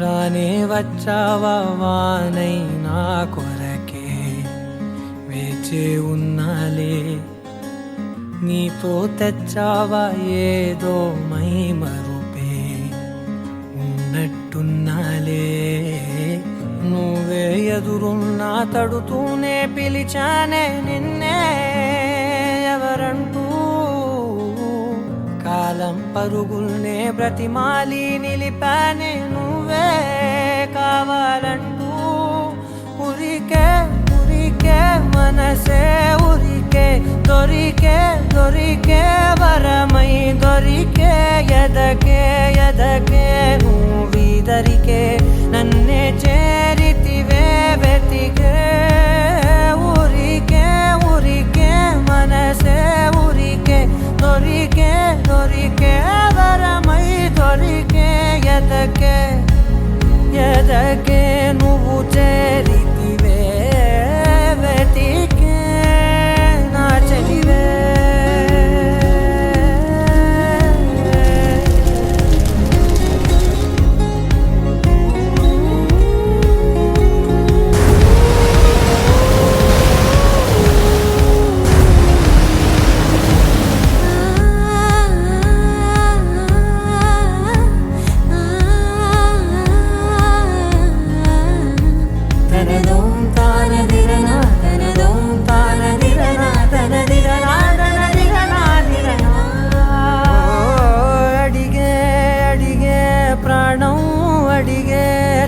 రానే వచ్చావా వానై నా కొరకే వేచే ఉన్నాలే, నీతో తెచ్చావా ఏదో మై మరుపే ఉన్నట్టున్నాలే. నువ్వే ఎదురున్నా తడుతూనే పిలిచానే నిన్నే ఎవరంటూ, కాలం పరుగుల్నే బ్రతిమాలి నిలిపానే నువ్వే కావాలంటూ. ఉరికే ఉరికే మనసే ఉరికే, దొరికే దొరికే వరమై దొరికే, ఎదకే ఎదకే నువ్విదరికే నన్నే చేరితివే వెతికే. ఉరికే ఉరికే మనసే ఉరికే, దొరికే దొరికే వరమై దొరికే, ఎదకే ఎదకే నువ్వు చేరితివే వెతికే నా చెలివే.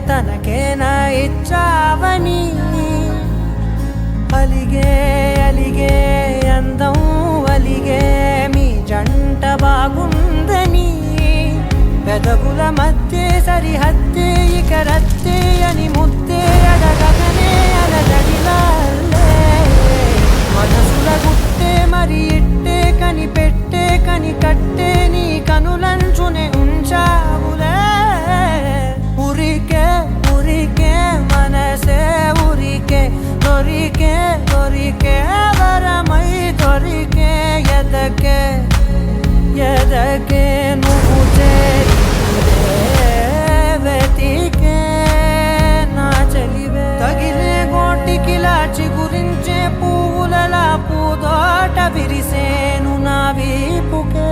తనకేనా ఇచ్చావని అలిగే అలిగే అందం అలిగే మీ జంట బాగుందని, పెదవుల మధ్య సరిహద్దే ఇక రత్తే అని ముద్దే అడగనే అలజడిలాలే. మనసుల గుట్టే మరి ఇట్టే కని పెట్టే కని కట్టే నీ కనులంచునే ఉంచావులే. ఉరికే ఉరికే మనసే ఉరికే, దొరికే దొరికే వరమై దొరికే, ఎదకే ఎదకే నువ్వు చేరితివే వెతికే నా చెలివే. తగిలే గోటికిలా చిగురించే పువ్వులలా పూదోట విరిసేను నా వీపుకే,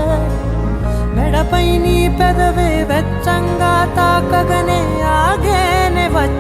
మెడపై నీ పెదవే వెచ్చంగా తాకగనే ఆగేనే వచ్చి